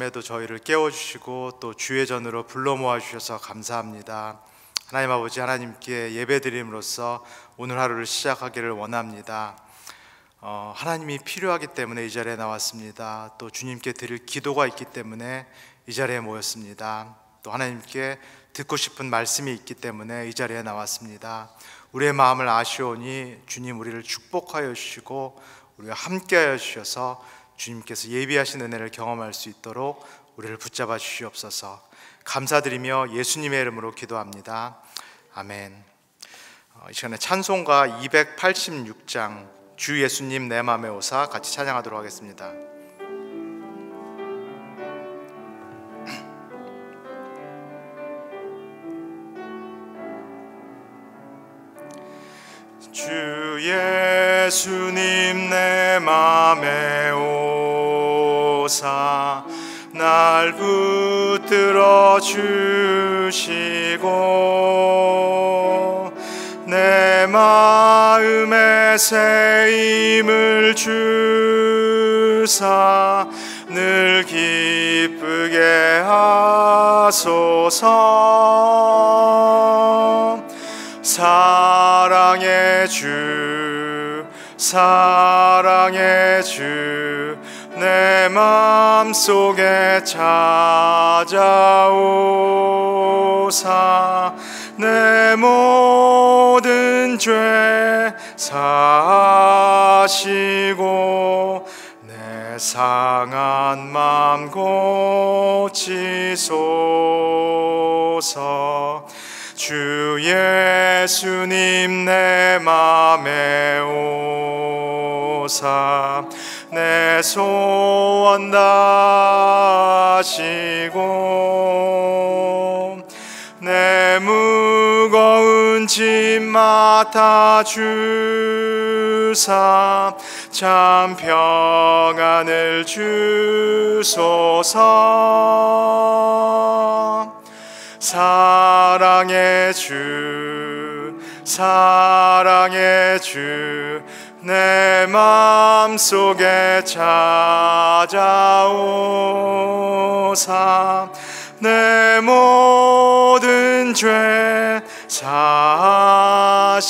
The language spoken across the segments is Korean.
에도 저희를 깨워주시고 또 주의 전으로 불러 모아주셔서 감사합니다. 하나님 아버지, 하나님께 예배드림으로써 오늘 하루를 시작하기를 원합니다. 하나님이 필요하기 때문에 이 자리에 나왔습니다. 또 주님께 드릴 기도가 있기 때문에 이 자리에 모였습니다. 또 하나님께 듣고 싶은 말씀이 있기 때문에 이 자리에 나왔습니다. 우리의 마음을 아시오니 주님 우리를 축복하여 주시고 우리와 함께하여 주셔서 주님께서 예비하신 은혜를 경험할 수 있도록 우리를 붙잡아 주시옵소서. 감사드리며 예수님의 이름으로 기도합니다. 아멘. 이 시간에 찬송가 286장 주 예수님 내 맘에 오사 같이 찬양하도록 하겠습니다. 주 예수님 내 맘에 오사 날 붙들어 주시고 내 마음에 새 힘을 주사 늘 기쁘게 하소서. 사랑의 주, 사랑의 주, 내 맘속에 찾아오사 내 모든 죄 사하시고 내 상한 맘 고치소서. 주 예수님 내 맘에 오사 내 소원 다하시고 내 무거운 짐 맡아 주사 참 평안을 주소서. 사랑의 주, 사랑의 주, 내 맘속에 찾아오사 내 모든 죄 사하시고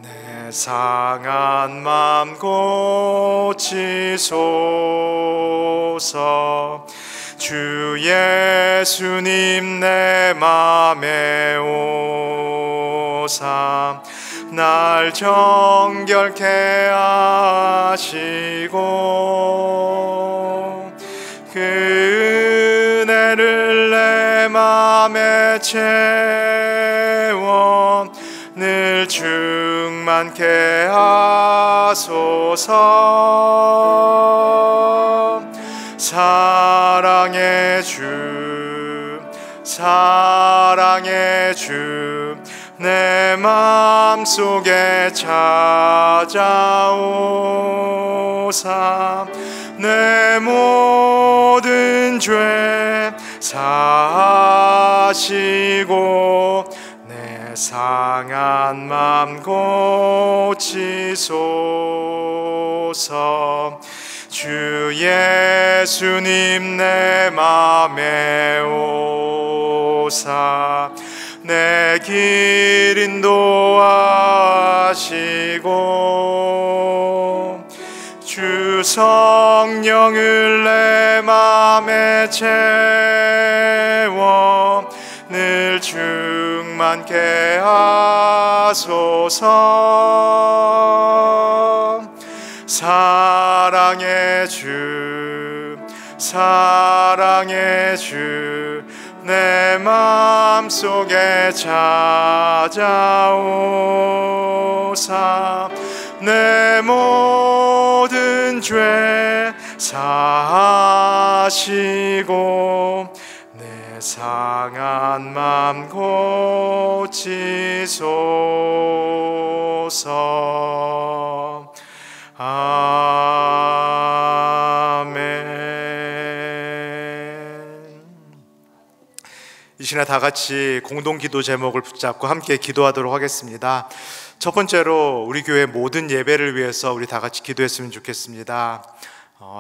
내 상한 맘 고치소서. 주 예수님 내 맘에 오사 날 정결케 하시고 그 은혜를 내 맘에 채워 늘 충만케 하소서. 사랑의 주, 사랑의 주, 내 맘속에 찾아오사 내 모든 죄 사하시고 내 상한 맘 고치소서. 주 예수님 내 맘에 오사 내 길 인도하시고 주 성령을 내 맘에 채워 늘 충만케 하소서. 사랑의 주, 사랑의 주, 내 맘속에 찾아오사 내 모든 죄 사하시고 내 상한 맘 고치소서. 이 시간에 다 같이 공동기도 제목을 붙잡고 함께 기도하도록 하겠습니다. 첫 번째로 우리 교회 모든 예배를 위해서 우리 다 같이 기도했으면 좋겠습니다.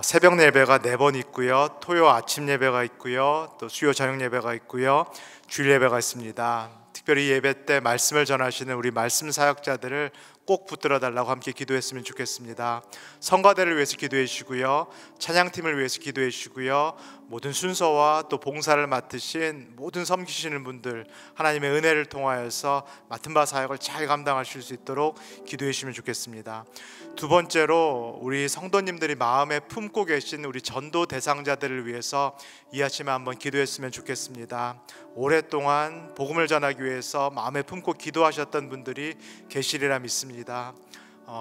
새벽 예배가 4번 있고요. 토요 아침 예배가 있고요. 또 수요 저녁 예배가 있고요. 주일 예배가 있습니다. 특별히 예배 때 말씀을 전하시는 우리 말씀 사역자들을 꼭 붙들어 달라고 함께 기도했으면 좋겠습니다. 성가대를 위해서 기도해 주시고요. 찬양팀을 위해서 기도해 주시고요. 모든 순서와 또 봉사를 맡으신 모든 섬기시는 분들 하나님의 은혜를 통하여서 맡은 바 사역을 잘 감당하실 수 있도록 기도해 주시면 좋겠습니다. 두 번째로 우리 성도님들이 마음에 품고 계신 우리 전도 대상자들을 위해서 이 아침에 한번 기도했으면 좋겠습니다. 오랫동안 복음을 전하기 위해서 마음에 품고 기도하셨던 분들이 계시리라 믿습니다.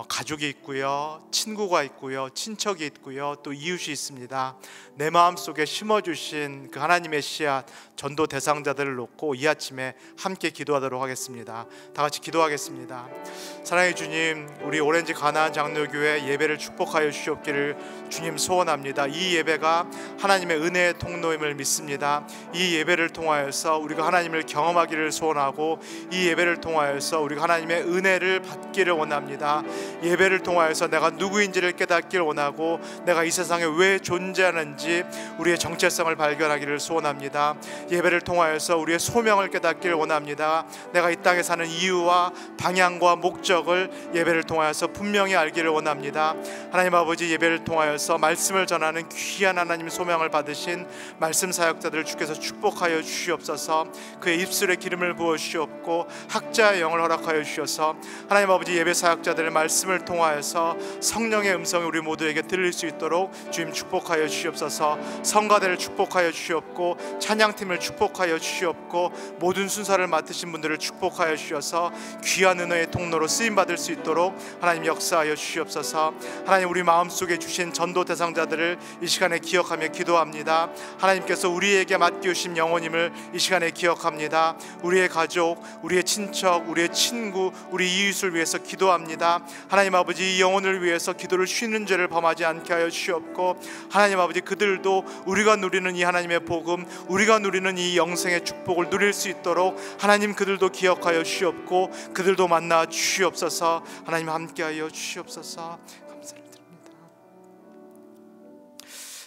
가족이 있고요, 친구가 있고요, 친척이 있고요, 또 이웃이 있습니다. 내 마음속에 심어주신 그 하나님의 씨앗 전도 대상자들을 놓고 이 아침에 함께 기도하도록 하겠습니다. 다 같이 기도하겠습니다. 사랑의 주님, 우리 오렌지 가나안 장로교회 예배를 축복하여 주시옵기를 주님 소원합니다. 이 예배가 하나님의 은혜의 통로임을 믿습니다. 이 예배를 통하여서 우리가 하나님을 경험하기를 소원하고 이 예배를 통하여서 우리가 하나님의 은혜를 받기를 원합니다. 예배를 통하여서 내가 누구인지를 깨닫기를 원하고 내가 이 세상에 왜 존재하는지 우리의 정체성을 발견하기를 소원합니다. 예배를 통하여서 우리의 소명을 깨닫기를 원합니다. 내가 이 땅에 사는 이유와 방향과 목적을 예배를 통하여서 분명히 알기를 원합니다. 하나님 아버지, 예배를 통하여서 말씀을 전하는 귀한 하나님 소명을 받으신 말씀 사역자들을 주께서 축복하여 주시옵소서. 그의 입술에 기름을 부어 주시옵고 학자의 영을 허락하여 주셔서 하나님 아버지, 예배 사역자들의 말씀을 통하여서 성령의 음성이 우리 모두에게 들릴 수 있도록 주님 축복하여 주시옵소서. 성가대를 축복하여 주시옵고 찬양팀을 축복하여 주시옵고 모든 순서를 맡으신 분들을 축복하여 주셔서 귀한 은혜의 통로로 쓰임받을 수 있도록 하나님 역사하여 주시옵소서. 하나님, 우리 마음속에 주신 전도 대상자들을 이 시간에 기억하며 기도합니다. 하나님께서 우리에게 맡겨주신 영혼임을 이 시간에 기억합니다. 우리의 가족, 우리의 친척, 우리의 친구, 우리 이웃을 위해서 기도합니다. 하나님 아버지, 이 영혼을 위해서 기도를 쉬는 죄를 범하지 않게 하여 주시옵고 하나님 아버지, 그들도 우리가 누리는 이 하나님의 복음, 우리가 누리는 이 영생의 축복을 누릴 수 있도록 하나님 그들도 기억하여 주시옵고 그들도 만나 주시옵소서. 하나님 함께하여 주시옵소서. 감사를 드립니다.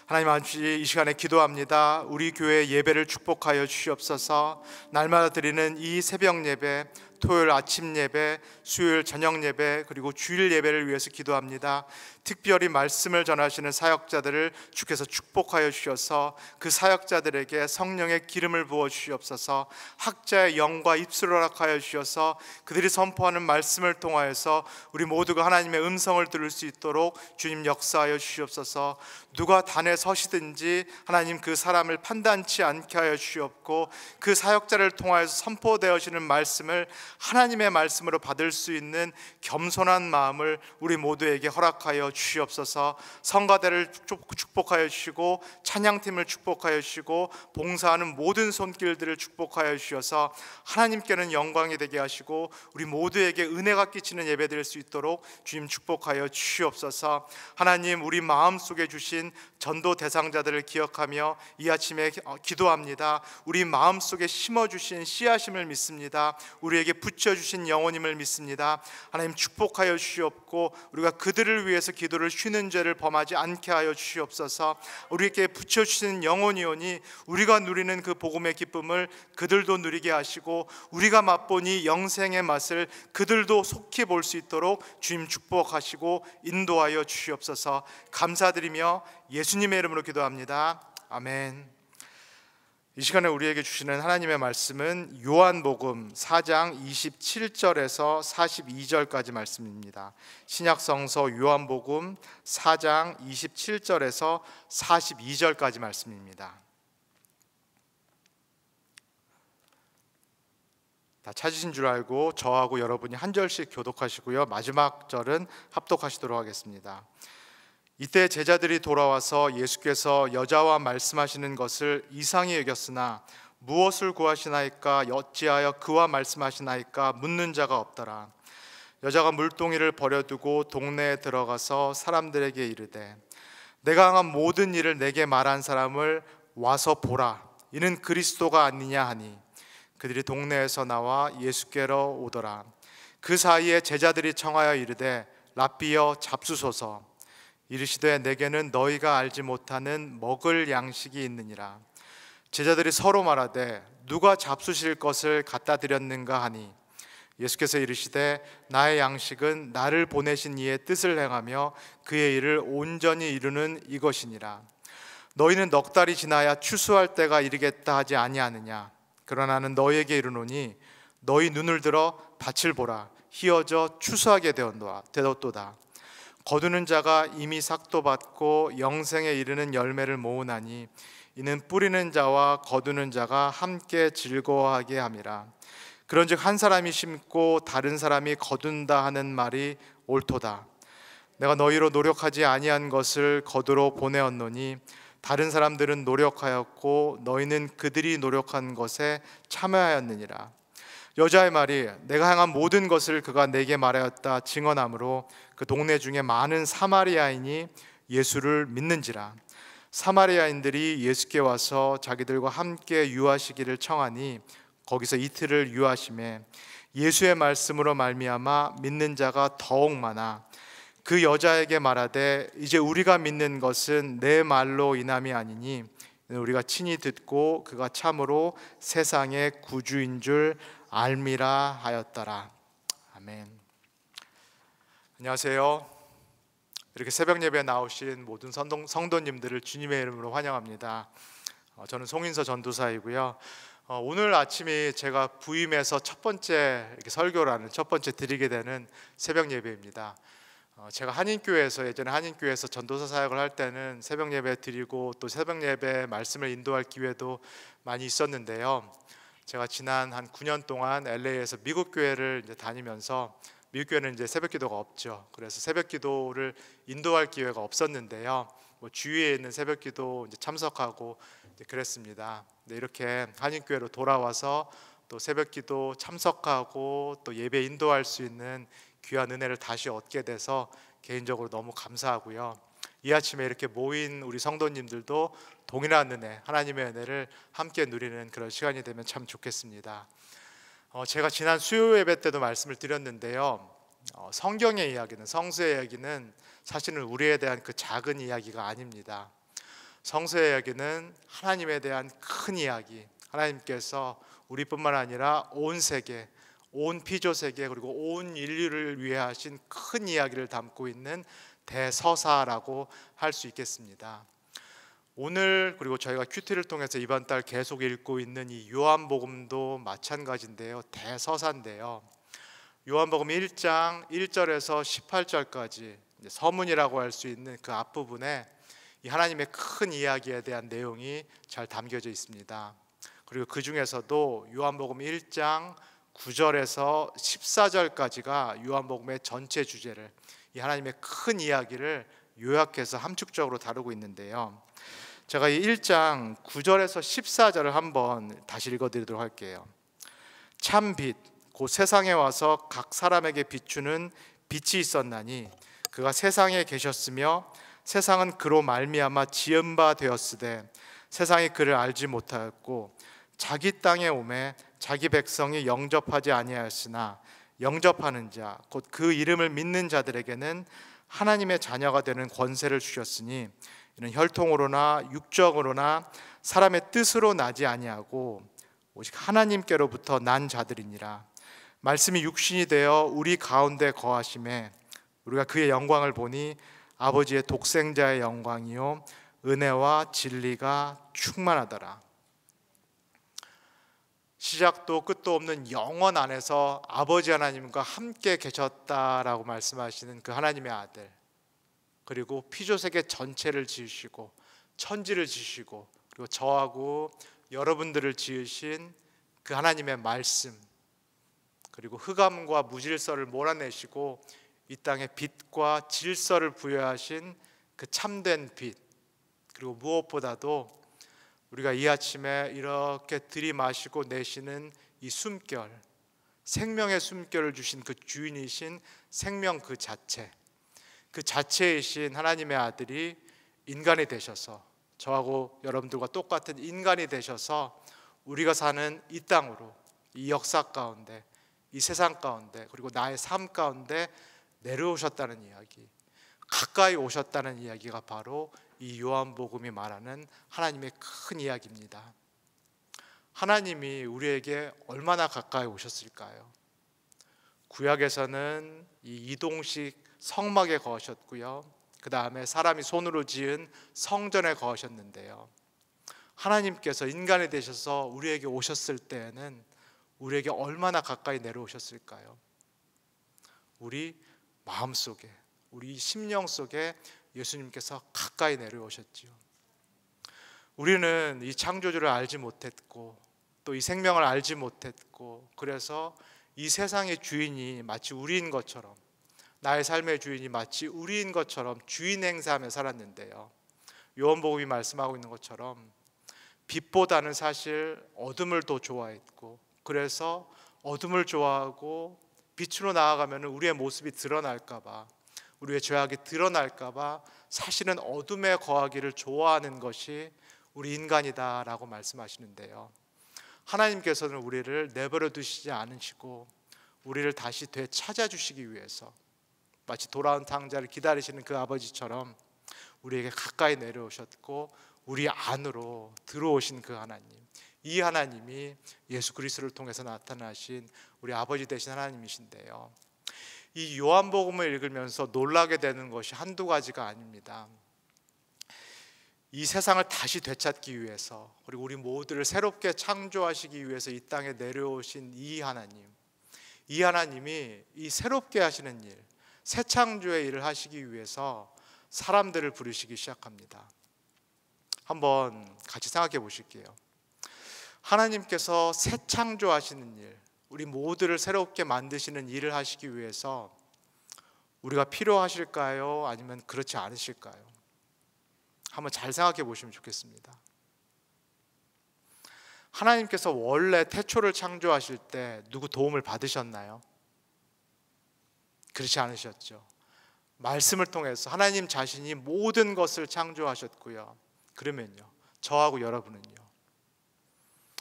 하나님 아버지, 이 시간에 기도합니다. 우리 교회 예배를 축복하여 주시옵소서. 날마다 드리는 이 새벽 예배, 토요일 아침 예배, 수요일 저녁 예배, 그리고 주일 예배를 위해서 기도합니다. 특별히 말씀을 전하시는 사역자들을 주께서 축복하여 주셔서 그 사역자들에게 성령의 기름을 부어 주시옵소서. 학자의 영과 입술을 허락하여 주셔서 그들이 선포하는 말씀을 통하여서 우리 모두가 하나님의 음성을 들을 수 있도록 주님 역사하여 주시옵소서. 누가 단에 서시든지 하나님 그 사람을 판단치 않게 하여 주시옵고 그 사역자를 통하여서 선포되어지는 말씀을 하나님의 말씀으로 받을 수 있는 겸손한 마음을 우리 모두에게 허락하여 주시옵소서. 성가대를 축복하여 주시고 찬양팀을 축복하여 주시고 봉사하는 모든 손길들을 축복하여 주셔서 하나님께는 영광이 되게 하시고 우리 모두에게 은혜가 끼치는 예배 드릴 수 있도록 주님 축복하여 주시옵소서. 하나님, 우리 마음속에 주신 전도 대상자들을 기억하며 이 아침에 기도합니다. 우리 마음속에 심어주신 씨앗임을 믿습니다. 우리에게 붙여주신 영혼임을 믿습니다. 하나님 축복하여 주시옵고 우리가 그들을 위해서 기도를 쉬는 죄를 범하지 않게 하여 주시옵소서. 우리에게 붙여주신 영혼이오니 우리가 누리는 그 복음의 기쁨을 그들도 누리게 하시고 우리가 맛보니 영생의 맛을 그들도 속히 볼 수 있도록 주님 축복하시고 인도하여 주시옵소서. 감사드리며 예수님의 이름으로 기도합니다. 아멘. 이 시간에 우리에게 주시는 하나님의 말씀은 요한복음 4장 27절에서 42절까지 말씀입니다. 신약성서 요한복음 4장 27절에서 42절까지 말씀입니다. 다 찾으신 줄 알고 저하고 여러분이 한 절씩 교독하시고요. 마지막 절은 합독하시도록 하겠습니다. 이때 제자들이 돌아와서 예수께서 여자와 말씀하시는 것을 이상히 여겼으나 무엇을 구하시나이까 어찌하여 그와 말씀하시나이까 묻는 자가 없더라. 여자가 물동이를 버려두고 동네에 들어가서 사람들에게 이르되 내가 행한 모든 일을 내게 말한 사람을 와서 보라. 이는 그리스도가 아니냐 하니 그들이 동네에서 나와 예수께로 오더라. 그 사이에 제자들이 청하여 이르되 랍비여 잡수소서. 이르시되 내게는 너희가 알지 못하는 먹을 양식이 있느니라. 제자들이 서로 말하되 누가 잡수실 것을 갖다 드렸는가 하니 예수께서 이르시되 나의 양식은 나를 보내신 이의 뜻을 행하며 그의 일을 온전히 이루는 이것이니라. 너희는 넉 달이 지나야 추수할 때가 이르겠다 하지 아니하느냐. 그러나 나는 너희에게 이르노니 너희 눈을 들어 밭을 보라. 희어져 추수하게 되었도다. 거두는 자가 이미 삭도 받고 영생에 이르는 열매를 모으나니 이는 뿌리는 자와 거두는 자가 함께 즐거워하게 함이라. 그런즉 한 사람이 심고 다른 사람이 거둔다 하는 말이 옳도다. 내가 너희로 노력하지 아니한 것을 거두러 보내었노니 다른 사람들은 노력하였고 너희는 그들이 노력한 것에 참여하였느니라. 여자의 말이 내가 행한 모든 것을 그가 내게 말하였다 증언하므로 그 동네 중에 많은 사마리아인이 예수를 믿는지라. 사마리아인들이 예수께 와서 자기들과 함께 유하시기를 청하니 거기서 이틀을 유하심에 예수의 말씀으로 말미암아 믿는 자가 더욱 많아 그 여자에게 말하되 이제 우리가 믿는 것은 내 말로 인함이 아니니 우리가 친히 듣고 그가 참으로 세상의 구주인 줄 알미라 하였더라. 아멘. 안녕하세요. 이렇게 새벽 예배에 나오신 모든 성도님들을 주님의 이름으로 환영합니다. 저는 송인서 전도사이고요. 오늘 아침이 제가 부임해서 첫 번째 이렇게 설교를 하는 첫 번째 드리게 되는 새벽 예배입니다. 제가 한인교회에서 예전에 한인교회에서 전도사 사역을 할 때는 새벽 예배 드리고 또 새벽 예배 말씀을 인도할 기회도 많이 있었는데요. 제가 지난 한 9년 동안 LA에서 미국 교회를 이제 다니면서 미국 교회는 이제 새벽 기도가 없죠. 그래서 새벽 기도를 인도할 기회가 없었는데요. 주위에 있는 새벽 기도 이제 참석하고 이제 그랬습니다. 이렇게 한인교회로 돌아와서 또 새벽 기도 참석하고 또 예배 인도할 수 있는 귀한 은혜를 다시 얻게 돼서 개인적으로 너무 감사하고요. 이 아침에 이렇게 모인 우리 성도님들도 동일한 은혜, 하나님의 은혜를 함께 누리는 그런 시간이 되면 참 좋겠습니다. 제가 지난 수요 예배 때도 말씀을 드렸는데요. 성경의 이야기는, 성서의 이야기는 사실은 우리에 대한 그 작은 이야기가 아닙니다. 성서의 이야기는 하나님에 대한 큰 이야기, 하나님께서 우리뿐만 아니라 온 세계, 온 피조세계 그리고 온 인류를 위해 하신 큰 이야기를 담고 있는 대서사라고 할 수 있겠습니다. 오늘 그리고 저희가 큐티를 통해서 이번 달 계속 읽고 있는 이 요한복음도 마찬가지인데요. 대서사인데요. 요한복음 1장 1절에서 18절까지 서문이라고 할 수 있는 그 앞부분에 이 하나님의 큰 이야기에 대한 내용이 잘 담겨져 있습니다. 그리고 그 중에서도 요한복음 1장 9절에서 14절까지가 요한복음의 전체 주제를, 이 하나님의 큰 이야기를 요약해서 함축적으로 다루고 있는데요. 제가 이 1장 9절에서 14절을 한번 다시 읽어드리도록 할게요. 참 빛, 곧 세상에 와서 각 사람에게 비추는 빛이 있었나니 그가 세상에 계셨으며 세상은 그로 말미암아 지은 바 되었으되 세상이 그를 알지 못하였고 자기 땅에 오매 자기 백성이 영접하지 아니하였으나 영접하는 자, 곧 그 이름을 믿는 자들에게는 하나님의 자녀가 되는 권세를 주셨으니 이는 혈통으로나 육적으로나 사람의 뜻으로 나지 아니하고 오직 하나님께로부터 난 자들이니라. 말씀이 육신이 되어 우리 가운데 거하심에 우리가 그의 영광을 보니 아버지의 독생자의 영광이요 은혜와 진리가 충만하더라. 시작도 끝도 없는 영원 안에서 아버지 하나님과 함께 계셨다라고 말씀하시는 그 하나님의 아들, 그리고 피조세계 전체를 지으시고 천지를 지으시고 그리고 저하고 여러분들을 지으신 그 하나님의 말씀, 그리고 흑암과 무질서를 몰아내시고 이 땅에 빛과 질서를 부여하신 그 참된 빛, 그리고 무엇보다도 우리가 이 아침에 이렇게 들이마시고 내쉬는 이 숨결, 생명의 숨결을 주신 그 주인이신 생명 그 자체이신 하나님의 아들이 인간이 되셔서 저하고 여러분들과 똑같은 인간이 되셔서 우리가 사는 이 땅으로, 이 역사 가운데, 이 세상 가운데, 그리고 나의 삶 가운데 내려오셨다는 이야기, 가까이 오셨다는 이야기가 바로 이 요한복음이 말하는 하나님의 큰 이야기입니다. 하나님이 우리에게 얼마나 가까이 오셨을까요? 구약에서는 이 이동식 성막에 거하셨고요, 그 다음에 사람이 손으로 지은 성전에 거하셨는데요, 하나님께서 인간이 되셔서 우리에게 오셨을 때에는 우리에게 얼마나 가까이 내려오셨을까요? 우리 마음속에, 우리 심령 속에 예수님께서 가까이 내려오셨지요. 우리는 이 창조주를 알지 못했고 또 이 생명을 알지 못했고, 그래서 이 세상의 주인이 마치 우리인 것처럼, 나의 삶의 주인이 마치 우리인 것처럼 주인 행세하며 살았는데요, 요한복음이 말씀하고 있는 것처럼 빛보다는 사실 어둠을 더 좋아했고, 그래서 어둠을 좋아하고 빛으로 나아가면 우리의 모습이 드러날까봐, 우리의 죄악이 드러날까봐 사실은 어둠에 거하기를 좋아하는 것이 우리 인간이다라고 말씀하시는데요, 하나님께서는 우리를 내버려 두시지 않으시고 우리를 다시 되찾아주시기 위해서 마치 돌아온 탕자를 기다리시는 그 아버지처럼 우리에게 가까이 내려오셨고 우리 안으로 들어오신 그 하나님, 이 하나님이 예수 그리스도를 통해서 나타나신 우리 아버지 되신 하나님이신데요, 이 요한복음을 읽으면서 놀라게 되는 것이 한두 가지가 아닙니다. 이 세상을 다시 되찾기 위해서, 그리고 우리 모두를 새롭게 창조하시기 위해서 이 땅에 내려오신 이 하나님, 이 하나님이 이 새롭게 하시는 일, 새 창조의 일을 하시기 위해서 사람들을 부르시기 시작합니다. 한번 같이 생각해 보실게요. 하나님께서 새 창조하시는 일, 우리 모두를 새롭게 만드시는 일을 하시기 위해서 우리가 필요하실까요? 아니면 그렇지 않으실까요? 한번 잘 생각해 보시면 좋겠습니다. 하나님께서 원래 태초를 창조하실 때 누구 도움을 받으셨나요? 그렇지 않으셨죠. 말씀을 통해서 하나님 자신이 모든 것을 창조하셨고요, 그러면요, 저하고 여러분은요,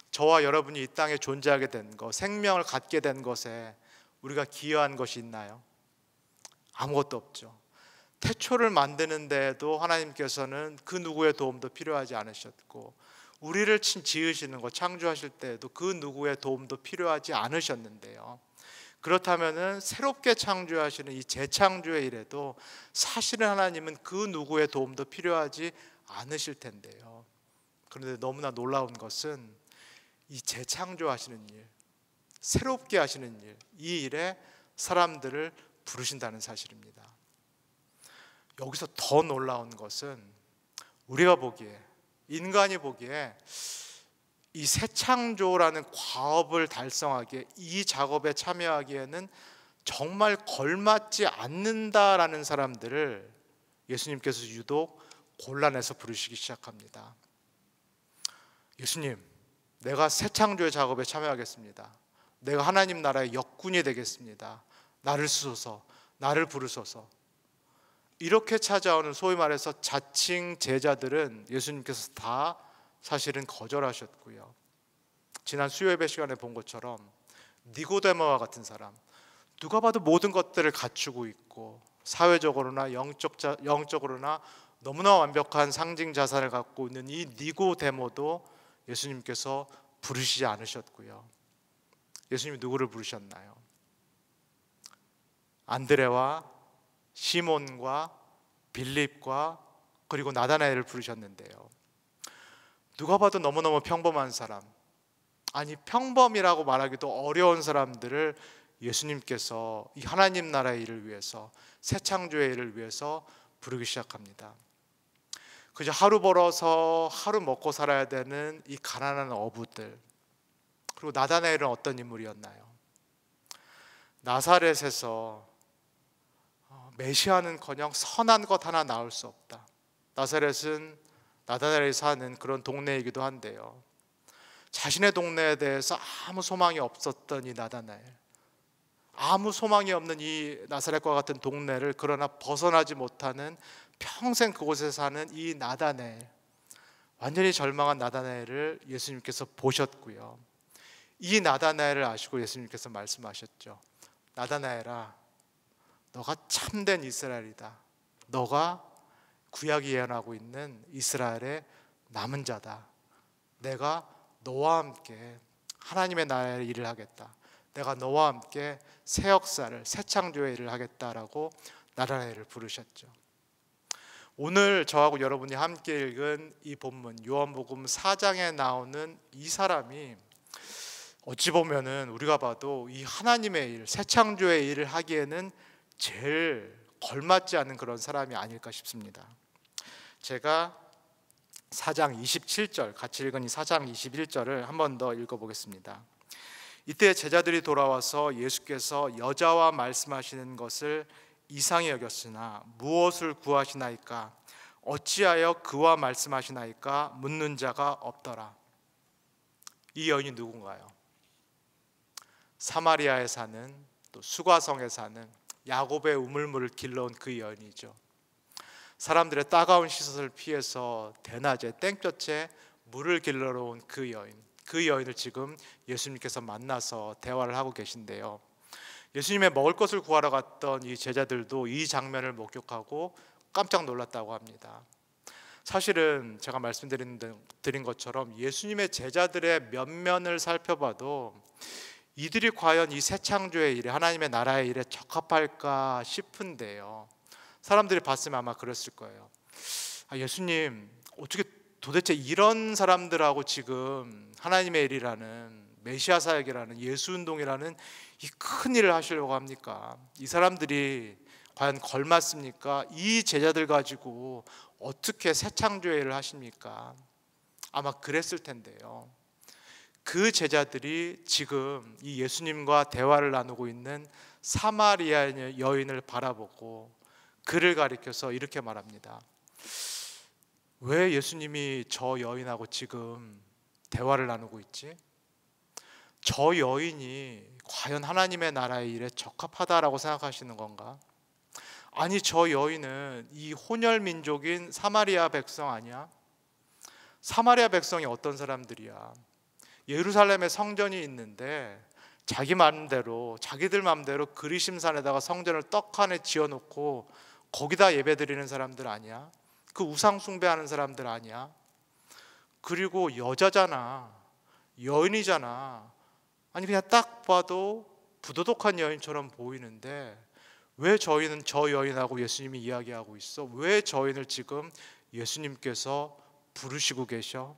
저와 여러분이 이 땅에 존재하게 된 것, 생명을 갖게 된 것에 우리가 기여한 것이 있나요? 아무것도 없죠. 태초를 만드는 데에도 하나님께서는 그 누구의 도움도 필요하지 않으셨고, 우리를 지으시는 것, 창조하실 때에도 그 누구의 도움도 필요하지 않으셨는데요, 그렇다면 새롭게 창조하시는 이 재창조의 일에도 사실은 하나님은 그 누구의 도움도 필요하지 않으실 텐데요, 그런데 너무나 놀라운 것은 이 재창조하시는 일, 새롭게 하시는 일, 이 일에 사람들을 부르신다는 사실입니다. 여기서 더 놀라운 것은 우리가 보기에, 인간이 보기에 이 새 창조라는 과업을 달성하기에, 이 작업에 참여하기에는 정말 걸맞지 않는다라는 사람들을 예수님께서 유독 골라내서 부르시기 시작합니다. 예수님, 내가 새 창조의 작업에 참여하겠습니다. 내가 하나님 나라의 역군이 되겠습니다. 나를 쓰소서, 나를 부르소서. 이렇게 찾아오는 소위 말해서 자칭 제자들은 예수님께서 다 사실은 거절하셨고요, 지난 수요예배 시간에 본 것처럼 니고데모와 같은 사람, 누가 봐도 모든 것들을 갖추고 있고 사회적으로나 영적으로나 너무나 완벽한 상징 자산을 갖고 있는 이 니고데모도 예수님께서 부르시지 않으셨고요, 예수님이 누구를 부르셨나요? 안드레와 시몬과 빌립과 그리고 나다나엘을 부르셨는데요, 누가 봐도 너무너무 평범한 사람, 아니 평범이라고 말하기도 어려운 사람들을 예수님께서 이 하나님 나라의 일을 위해서, 새 창조의 일을 위해서 부르기 시작합니다. 그저 하루 벌어서 하루 먹고 살아야 되는 이 가난한 어부들, 그리고 나다나엘은 어떤 인물이었나요? 나사렛에서 메시아는커녕 선한 것 하나 나올 수 없다. 나사렛은 나다나엘이 사는 그런 동네이기도 한데요, 자신의 동네에 대해서 아무 소망이 없었던 이 나다나엘, 아무 소망이 없는 이 나사렛과 같은 동네를 그러나 벗어나지 못하는, 평생 그곳에 사는 이 나다나엘, 완전히 절망한 나다나엘을 예수님께서 보셨고요, 이 나다나엘을 아시고 예수님께서 말씀하셨죠. 나다나엘아, 너가 참된 이스라엘이다. 너가 구약이 예언하고 있는 이스라엘의 남은 자다. 내가 너와 함께 하나님의 나라의 일을 하겠다. 내가 너와 함께 새 역사를, 새 창조의 일을 하겠다라고 나라의 일을 부르셨죠. 오늘 저하고 여러분이 함께 읽은 이 본문 요한복음 4장에 나오는 이 사람이 어찌 보면은 우리가 봐도 이 하나님의 일, 새 창조의 일을 하기에는 제일 걸맞지 않은 그런 사람이 아닐까 싶습니다. 제가 4장 27절, 같이 읽은 이 4장 21절을 한 번 더 읽어보겠습니다. 이때 제자들이 돌아와서 예수께서 여자와 말씀하시는 것을 이상히 여겼으나 무엇을 구하시나이까? 어찌하여 그와 말씀하시나이까? 묻는 자가 없더라. 이 여인이 누군가요? 사마리아에 사는, 또 수가성에 사는 야곱의 우물물을 길러온 그 여인이죠. 사람들의 따가운 시선을 피해서 대낮에 땡볕에 물을 길러러 온 그 여인을 지금 예수님께서 만나서 대화를 하고 계신데요. 예수님의 먹을 것을 구하러 갔던 이 제자들도 이 장면을 목격하고 깜짝 놀랐다고 합니다. 사실은 제가 말씀드린 것처럼 예수님의 제자들의 면면을 살펴봐도 이들이 과연 이 새 창조의 일에, 하나님의 나라의 일에 적합할까 싶은데요. 사람들이 봤으면 아마 그랬을 거예요. 예수님, 어떻게 도대체 이런 사람들하고 지금 하나님의 일이라는, 메시아 사역이라는, 예수운동이라는 이 큰 일을 하시려고 합니까? 이 사람들이 과연 걸맞습니까? 이 제자들 가지고 어떻게 새 창조의 일을 하십니까? 아마 그랬을 텐데요. 그 제자들이 지금 이 예수님과 대화를 나누고 있는 사마리아 여인을 바라보고 그를 가리켜서 이렇게 말합니다. 왜 예수님이 저 여인하고 지금 대화를 나누고 있지? 저 여인이 과연 하나님의 나라의 일에 적합하다라고 생각하시는 건가? 아니, 저 여인은 이 혼혈 민족인 사마리아 백성 아니야? 사마리아 백성이 어떤 사람들이야? 예루살렘에 성전이 있는데 자기들 마음대로 그리심산에다가 성전을 떡하니 지어놓고 거기다 예배드리는 사람들 아니야? 그 우상 숭배하는 사람들 아니야? 그리고 여자잖아, 여인이잖아. 아니, 그냥 딱 봐도 부도덕한 여인처럼 보이는데 왜 저희는 저 여인하고 예수님이 이야기하고 있어? 왜 저희를 지금 예수님께서 부르시고 계셔?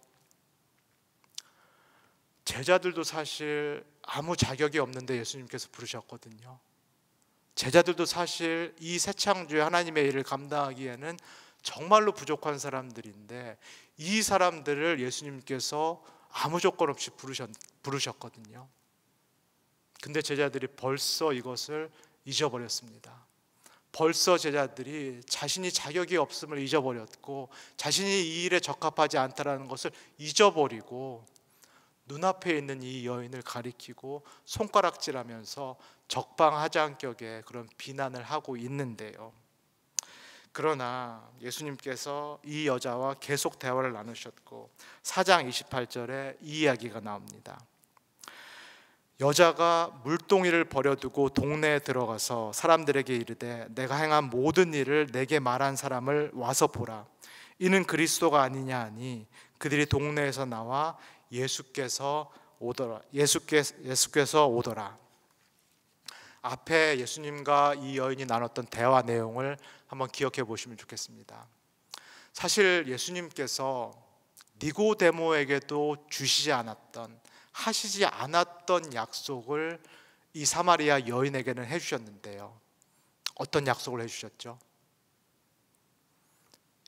제자들도 사실 아무 자격이 없는데 예수님께서 부르셨거든요. 제자들도 사실 이 새 창조의 하나님의 일을 감당하기에는 정말로 부족한 사람들인데 이 사람들을 예수님께서 아무 조건 없이 부르셨거든요. 근데 제자들이 벌써 이것을 잊어버렸습니다. 벌써 제자들이 자신이 자격이 없음을 잊어버렸고 자신이 이 일에 적합하지 않다라는 것을 잊어버리고 눈앞에 있는 이 여인을 가리키고 손가락질하면서 적방하장격의 그런 비난을 하고 있는데요. 그러나 예수님께서 이 여자와 계속 대화를 나누셨고 4장 28절에 이 이야기가 나옵니다. 여자가 물동이를 버려두고 동네에 들어가서 사람들에게 이르되 내가 행한 모든 일을 내게 말한 사람을 와서 보라. 이는 그리스도가 아니냐 하니 그들이 동네에서 나와 예수께서 오더라. 앞에 예수님과 이 여인이 나눴던 대화 내용을 한번 기억해 보시면 좋겠습니다. 사실 예수님께서 니고데모에게도 하시지 않았던 약속을 이 사마리아 여인에게는 해주셨는데요. 어떤 약속을 해주셨죠?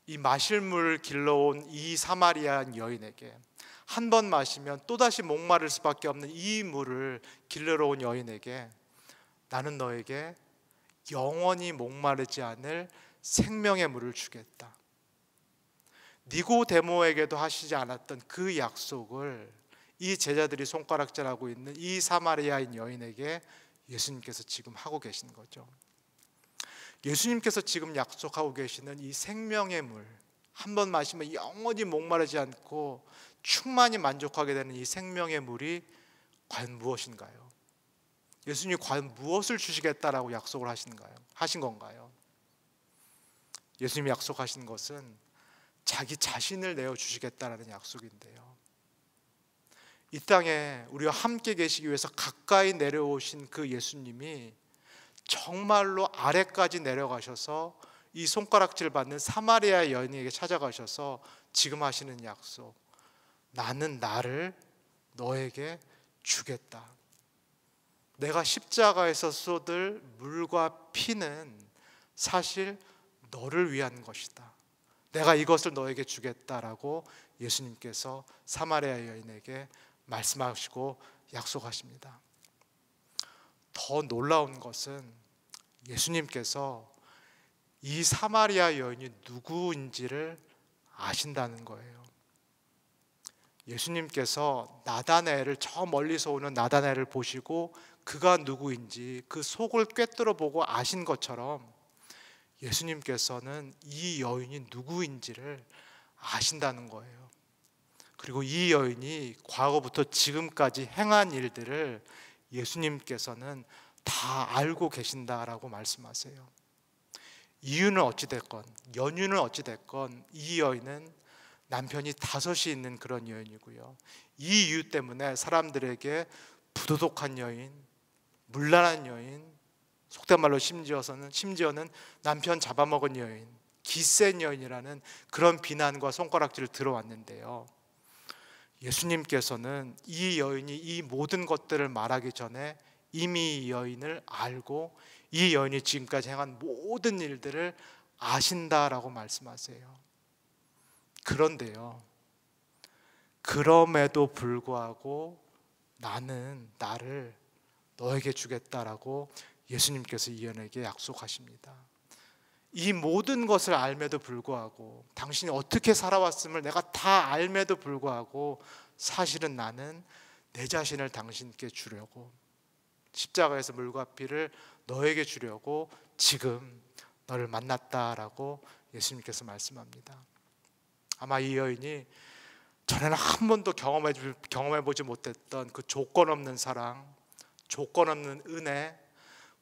이 마실 물을 길러온 이 사마리아 여인에게 한 번 마시면 또다시 목마를 수밖에 없는 이 물을 길러러 온 여인에게 나는 너에게 영원히 목마르지 않을 생명의 물을 주겠다. 니고데모에게도 하시지 않았던 그 약속을 이 제자들이 손가락질하고 있는 이 사마리아인 여인에게 예수님께서 지금 하고 계신 거죠. 예수님께서 지금 약속하고 계시는 이 생명의 물, 한 번 마시면 영원히 목마르지 않고 충만히 만족하게 되는 이 생명의 물이 과연 무엇인가요? 예수님이 과연 무엇을 주시겠다라고 약속을 하신 건가요? 예수님이 약속하신 것은 자기 자신을 내어주시겠다라는 약속인데요, 이 땅에 우리와 함께 계시기 위해서 가까이 내려오신 그 예수님이 정말로 아래까지 내려가셔서 이 손가락질 받는 사마리아 여인에게 찾아가셔서 지금 하시는 약속, 나는 나를 너에게 주겠다. 내가 십자가에서 쏟을 물과 피는 사실 너를 위한 것이다. 내가 이것을 너에게 주겠다라고 예수님께서 사마리아 여인에게 말씀하시고 약속하십니다. 더 놀라운 것은 예수님께서 이 사마리아 여인이 누구인지를 아신다는 거예요. 예수님께서 나다나엘을, 저 멀리서 오는 나다나엘을 보시고 그가 누구인지 그 속을 꿰뚫어 보고 아신 것처럼 예수님께서는 이 여인이 누구인지를 아신다는 거예요. 그리고 이 여인이 과거부터 지금까지 행한 일들을 예수님께서는 다 알고 계신다라고 말씀하세요. 이유는 어찌됐건, 연유는 어찌됐건 이 여인은 남편이 5이 있는 그런 여인이고요, 이 이유 때문에 사람들에게 부도덕한 여인, 문란한 여인, 속된 말로 심지어는 남편 잡아먹은 여인, 기센 여인이라는 그런 비난과 손가락질을 들어왔는데요, 예수님께서는 이 여인이 이 모든 것들을 말하기 전에 이미 이 여인을 알고 이 여인이 지금까지 행한 모든 일들을 아신다라고 말씀하세요. 그런데요, 그럼에도 불구하고 나는 나를 너에게 주겠다라고 예수님께서 이 여인에게 약속하십니다. 이 모든 것을 알매도 불구하고, 당신이 어떻게 살아왔음을 내가 다 알매도 불구하고 사실은 나는 내 자신을 당신께 주려고, 십자가에서 물과 피를 너에게 주려고 지금 너를 만났다라고 예수님께서 말씀합니다. 아마 이 여인이 전에는 한 번도 경험해보지 못했던 그 조건 없는 사랑, 조건 없는 은혜,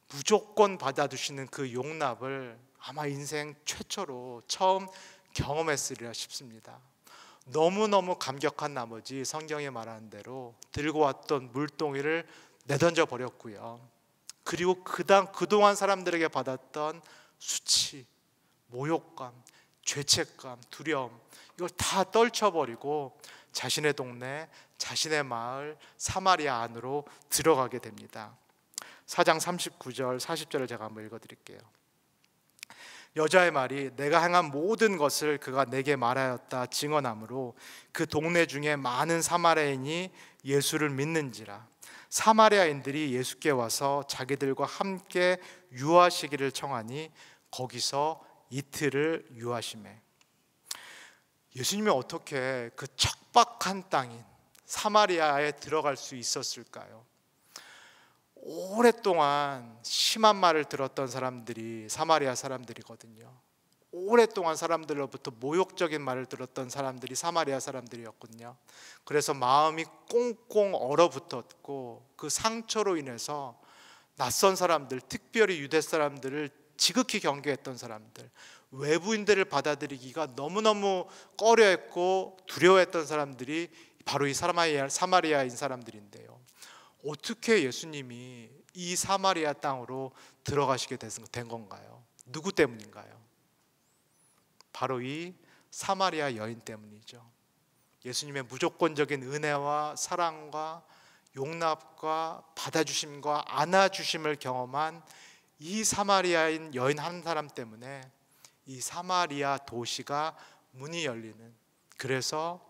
무조건 받아주시는 그 용납을 아마 인생 최초로 처음 경험했으리라 싶습니다. 너무너무 감격한 나머지 성경에 말하는 대로 들고 왔던 물동이를 내던져 버렸고요, 그리고 그동안 사람들에게 받았던 수치, 모욕감, 죄책감, 두려움, 이걸 다 떨쳐버리고 자신의 동네, 자신의 마을 사마리아 안으로 들어가게 됩니다. 4장 39절 40절을 제가 한번 읽어드릴게요. 여자의 말이 내가 행한 모든 것을 그가 내게 말하였다 증언하므로 그 동네 중에 많은 사마리아인이 예수를 믿는지라. 사마리아인들이 예수께 와서 자기들과 함께 유하시기를 청하니 거기서 이틀을 유하시매. 예수님이 어떻게 그 척박한 땅인 사마리아에 들어갈 수 있었을까요? 오랫동안 심한 말을 들었던 사람들이 사마리아 사람들이거든요. 오랫동안 사람들로부터 모욕적인 말을 들었던 사람들이 사마리아 사람들이었거든요. 그래서 마음이 꽁꽁 얼어붙었고 그 상처로 인해서 낯선 사람들, 특별히 유대 사람들을 지극히 경계했던 사람들, 외부인들을 받아들이기가 너무너무 꺼려했고 두려워했던 사람들이 바로 이 사마리아인 사람들인데요, 어떻게 예수님이 이 사마리아 땅으로 들어가시게 된 건가요? 누구 때문인가요? 바로 이 사마리아 여인 때문이죠. 예수님의 무조건적인 은혜와 사랑과 용납과 받아주심과 안아주심을 경험한 이 사마리아인 여인 한 사람 때문에 이 사마리아 도시가 문이 열리는, 그래서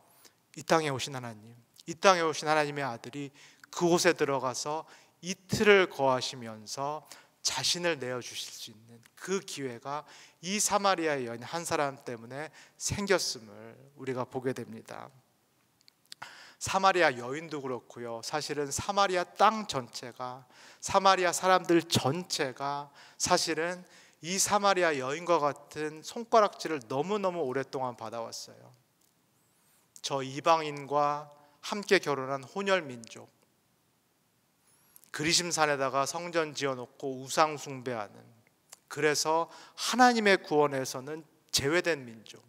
이 땅에 오신 하나님, 이 땅에 오신 하나님의 아들이 그곳에 들어가서 이틀을 거하시면서 자신을 내어주실 수 있는 그 기회가 이 사마리아 여인 한 사람 때문에 생겼음을 우리가 보게 됩니다. 사마리아 여인도 그렇고요, 사실은 사마리아 땅 전체가, 사마리아 사람들 전체가 사실은 이 사마리아 여인과 같은 손가락질을 너무너무 오랫동안 받아왔어요. 저 이방인과 함께 결혼한 혼혈민족, 그리심산에다가 성전 지어놓고 우상 숭배하는, 그래서 하나님의 구원에서는 제외된 민족,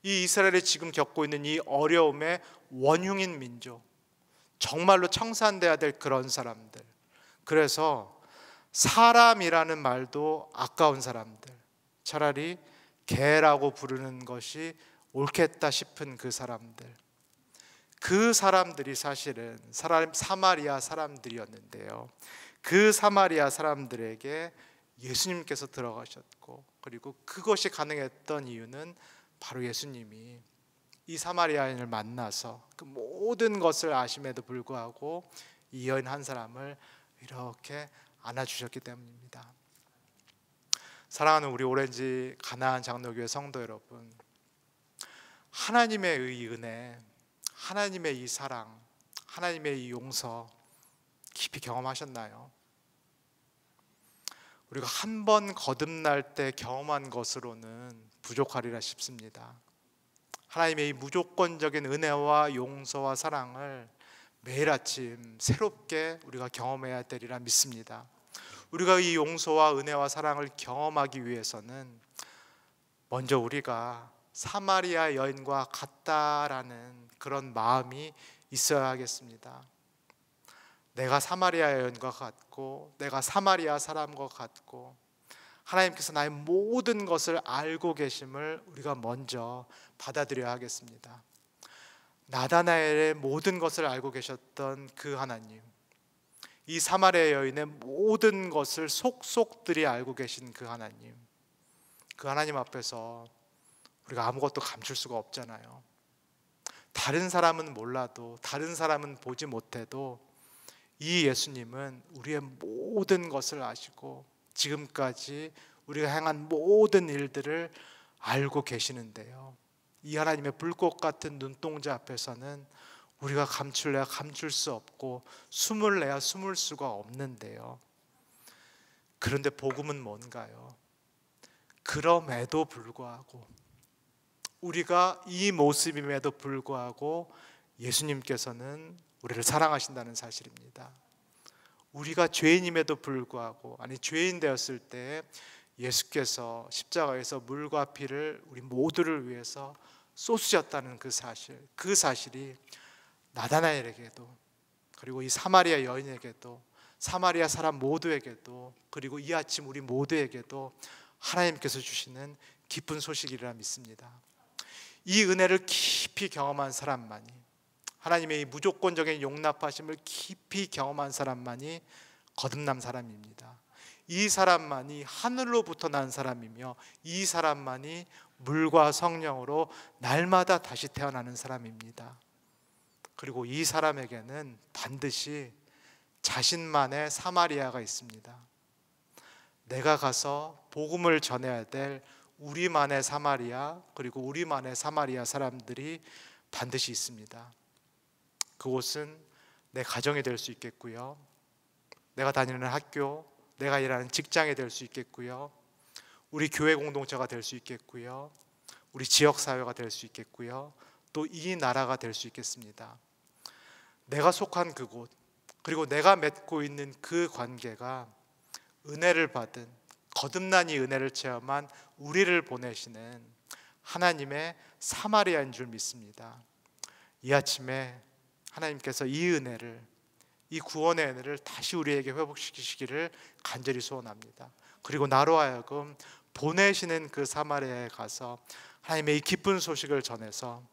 이 이스라엘이 지금 겪고 있는 이 어려움의 원흉인 민족, 정말로 청산돼야 될 그런 사람들, 그래서 사람이라는 말도 아까운 사람들, 차라리 개라고 부르는 것이 옳겠다 싶은 그 사람들, 그 사람들이 사실은 사마리아 사람들이었는데요, 그 사마리아 사람들에게 예수님께서 들어가셨고, 그리고 그것이 가능했던 이유는 바로 예수님이 이 사마리아인을 만나서 그 모든 것을 아심에도 불구하고 이 여인 한 사람을 이렇게 안아주셨기 때문입니다. 사랑하는 우리 오렌지 가나안 장로교회 성도 여러분, 하나님의 이 은혜, 하나님의 이 사랑, 하나님의 이 용서 깊이 경험하셨나요? 우리가 한 번 거듭날 때 경험한 것으로는 부족하리라 싶습니다. 하나님의 이 무조건적인 은혜와 용서와 사랑을 매일 아침 새롭게 우리가 경험해야 되리라 믿습니다. 우리가 이 용서와 은혜와 사랑을 경험하기 위해서는 먼저 우리가 사마리아 여인과 같다라는 그런 마음이 있어야 하겠습니다. 내가 사마리아 여인과 같고, 내가 사마리아 사람과 같고, 하나님께서 나의 모든 것을 알고 계심을 우리가 먼저 받아들여야 하겠습니다. 나다나엘의 모든 것을 알고 계셨던 그 하나님, 이 사마리아 여인의 모든 것을 속속들이 알고 계신 그 하나님, 그 하나님 앞에서 우리가 아무것도 감출 수가 없잖아요. 다른 사람은 몰라도, 다른 사람은 보지 못해도 이 예수님은 우리의 모든 것을 아시고 지금까지 우리가 행한 모든 일들을 알고 계시는데요, 이 하나님의 불꽃 같은 눈동자 앞에서는 우리가 감출래야 감출 수 없고 숨을 내야 숨을 수가 없는데요, 그런데 복음은 뭔가요? 그럼에도 불구하고, 우리가 이 모습임에도 불구하고 예수님께서는 우리를 사랑하신다는 사실입니다. 우리가 죄인임에도 불구하고, 아니 죄인 되었을 때 예수께서 십자가에서 물과 피를 우리 모두를 위해서 쏟으셨다는 그 사실, 그 사실이 나다나엘에게도, 그리고 이 사마리아 여인에게도, 사마리아 사람 모두에게도, 그리고 이 아침 우리 모두에게도 하나님께서 주시는 기쁜 소식이라 믿습니다. 이 은혜를 깊이 경험한 사람만이, 하나님의 이 무조건적인 용납하심을 깊이 경험한 사람만이 거듭난 사람입니다. 이 사람만이 하늘로부터 난 사람이며, 이 사람만이 물과 성령으로 날마다 다시 태어나는 사람입니다. 그리고 이 사람에게는 반드시 자신만의 사마리아가 있습니다. 내가 가서 복음을 전해야 될 우리만의 사마리아, 그리고 우리만의 사마리아 사람들이 반드시 있습니다. 그곳은 내 가정이 될 수 있겠고요, 내가 다니는 학교, 내가 일하는 직장이 될 수 있겠고요, 우리 교회 공동체가 될 수 있겠고요, 우리 지역사회가 될 수 있겠고요, 또 이 나라가 될 수 있겠습니다. 내가 속한 그곳, 그리고 내가 맺고 있는 그 관계가 은혜를 받은, 거듭난 이 은혜를 체험한 우리를 보내시는 하나님의 사마리아인 줄 믿습니다. 이 아침에 하나님께서 이 은혜를, 이 구원의 은혜를 다시 우리에게 회복시키시기를 간절히 소원합니다. 그리고 나로 하여금 보내시는 그 사마리아에 가서 하나님의 이 기쁜 소식을 전해서,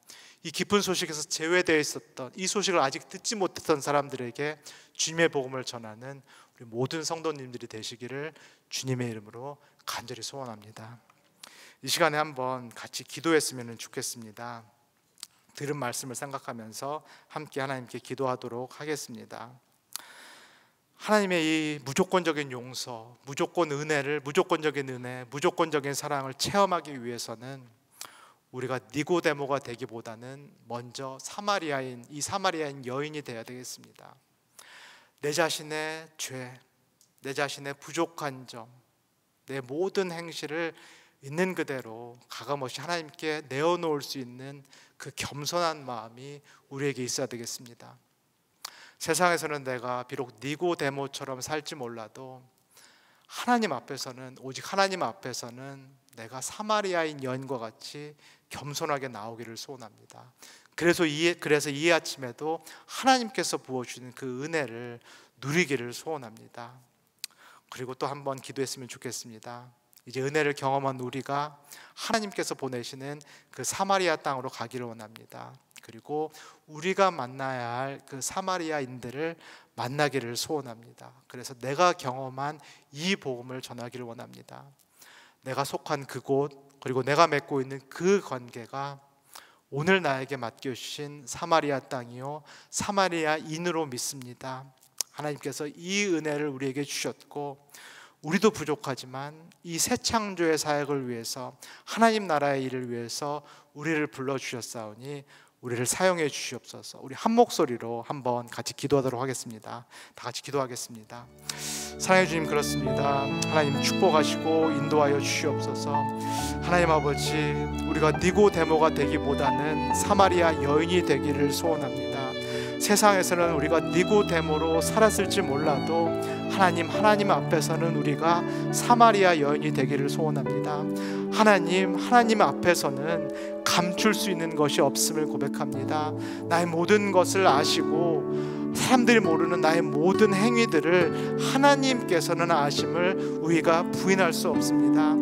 이 기쁜 소식에서 제외되어 있었던, 이 소식을 아직 듣지 못했던 사람들에게 주님의 복음을 전하는 우리 모든 성도님들이 되시기를 주님의 이름으로 간절히 소원합니다. 이 시간에 한번 같이 기도했으면 좋겠습니다. 들은 말씀을 생각하면서 함께 하나님께 기도하도록 하겠습니다. 하나님의 이 무조건적인 용서, 무조건적인 은혜, 무조건적인 사랑을 체험하기 위해서는 우리가 니고데모가 되기보다는 먼저 이 사마리아인 여인이 되어야 되겠습니다. 내 자신의 죄, 내 자신의 부족한 점, 내 모든 행실을 있는 그대로 가감없이 하나님께 내어놓을 수 있는 그 겸손한 마음이 우리에게 있어야 되겠습니다. 세상에서는 내가 비록 니고데모처럼 살지 몰라도 하나님 앞에서는, 오직 하나님 앞에서는 내가 사마리아인 여인과 같이 겸손하게 나오기를 소원합니다. 그래서 이 아침에도 하나님께서 부어주는 그 은혜를 누리기를 소원합니다. 그리고 또 한번 기도했으면 좋겠습니다. 이제 은혜를 경험한 우리가 하나님께서 보내시는 그 사마리아 땅으로 가기를 원합니다. 그리고 우리가 만나야 할 그 사마리아인들을 만나기를 소원합니다. 그래서 내가 경험한 이 복음을 전하기를 원합니다. 내가 속한 그곳, 그리고 내가 맺고 있는 그 관계가 오늘 나에게 맡겨주신 사마리아 땅이요 사마리아인으로 믿습니다. 하나님께서 이 은혜를 우리에게 주셨고, 우리도 부족하지만 이 새 창조의 사역을 위해서, 하나님 나라의 일을 위해서 우리를 불러주셨사오니 우리를 사용해 주시옵소서. 우리 한 목소리로 한번 같이 기도하도록 하겠습니다. 다 같이 기도하겠습니다. 사랑해 주님, 그렇습니다. 하나님 축복하시고 인도하여 주시옵소서. 하나님 아버지, 우리가 니고데모가 되기보다는 사마리아 여인이 되기를 소원합니다. 세상에서는 우리가 니고데모로 살았을지 몰라도 하나님 앞에서는 우리가 사마리아 여인이 되기를 소원합니다. 하나님 앞에서는 감출 수 있는 것이 없음을 고백합니다. 나의 모든 것을 아시고 사람들이 모르는 나의 모든 행위들을 하나님께서는 아심을 우리가 부인할 수 없습니다.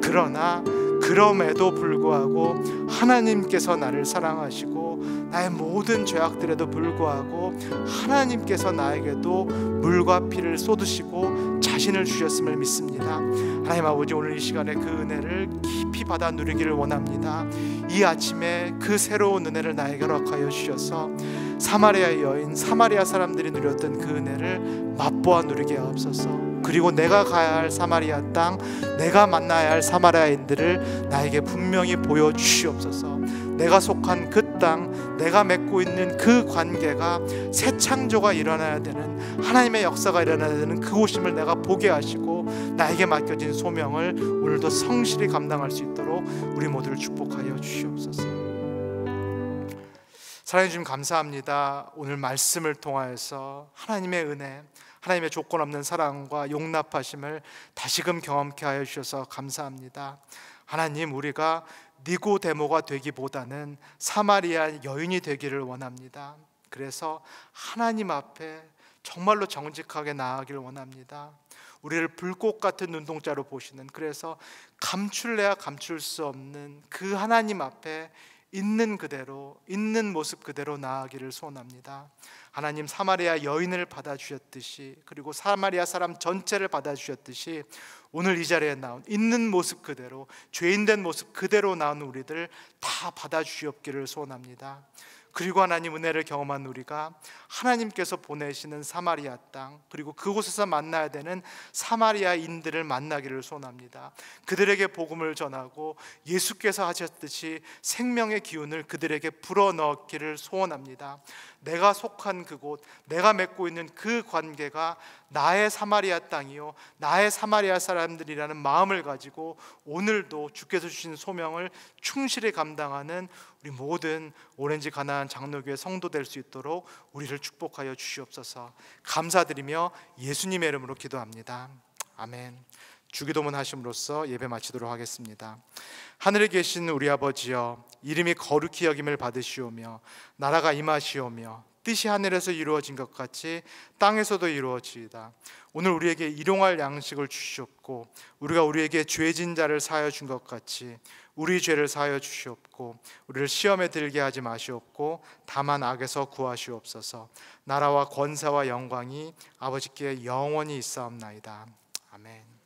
그러나 그럼에도 불구하고 하나님께서 나를 사랑하시고 나의 모든 죄악들에도 불구하고 하나님께서 나에게도 물과 피를 쏟으시고 자신을 주셨음을 믿습니다. 하나님 아버지, 오늘 이 시간에 그 은혜를 깊이 받아 누리기를 원합니다. 이 아침에 그 새로운 은혜를 나에게 허락하여 주셔서 사마리아 여인, 사마리아 사람들이 누렸던 그 은혜를 맛보아 누리게 하옵소서. 그리고 내가 가야 할 사마리아 땅, 내가 만나야 할 사마리아인들을 나에게 분명히 보여주시옵소서. 내가 속한 그 땅, 내가 맺고 있는 그 관계가 새 창조가 일어나야 되는, 하나님의 역사가 일어나야 되는 그곳임을 내가 보게 하시고 나에게 맡겨진 소명을 오늘도 성실히 감당할 수 있도록 우리 모두를 축복하여 주시옵소서. 사랑해 주님, 감사합니다. 오늘 말씀을 통하여서 하나님의 은혜, 하나님의 조건 없는 사랑과 용납하심을 다시금 경험케 하여 주셔서 감사합니다. 하나님, 우리가 니고데모가 되기보다는 사마리아 여인이 되기를 원합니다. 그래서 하나님 앞에 정말로 정직하게 나아가기를 원합니다. 우리를 불꽃 같은 눈동자로 보시는, 그래서 감출래야 감출 수 없는 그 하나님 앞에 있는 그대로, 있는 모습 그대로 나아가기를 소원합니다. 하나님, 사마리아 여인을 받아주셨듯이, 그리고 사마리아 사람 전체를 받아주셨듯이 오늘 이 자리에 나온 있는 모습 그대로, 죄인된 모습 그대로 나온 우리들 다 받아주시옵기를 소원합니다. 그리고 하나님, 은혜를 경험한 우리가 하나님께서 보내시는 사마리아 땅, 그리고 그곳에서 만나야 되는 사마리아인들을 만나기를 소원합니다. 그들에게 복음을 전하고 예수께서 하셨듯이 생명의 기운을 그들에게 불어넣기를 소원합니다. 내가 속한 그곳, 내가 맺고 있는 그 관계가 나의 사마리아 땅이요 나의 사마리아 사람들이라는 마음을 가지고 오늘도 주께서 주신 소명을 충실히 감당하는 우리 모든 오렌지 가나안 장로교회 성도 될 수 있도록 우리를 축복하여 주시옵소서. 감사드리며 예수님의 이름으로 기도합니다. 아멘. 주기도문 하심으로써 예배 마치도록 하겠습니다. 하늘에 계신 우리 아버지여, 이름이 거룩히 여김을 받으시오며 나라가 임하시오며 뜻이 하늘에서 이루어진 것 같이 땅에서도 이루어지이다. 오늘 우리에게 일용할 양식을 주시옵고 우리가 우리에게 죄진 자를 사하여 준 것 같이 우리 죄를 사하여 주시옵고 우리를 시험에 들게 하지 마시옵고 다만 악에서 구하시옵소서. 나라와 권세와 영광이 아버지께 영원히 있사옵나이다. 아멘.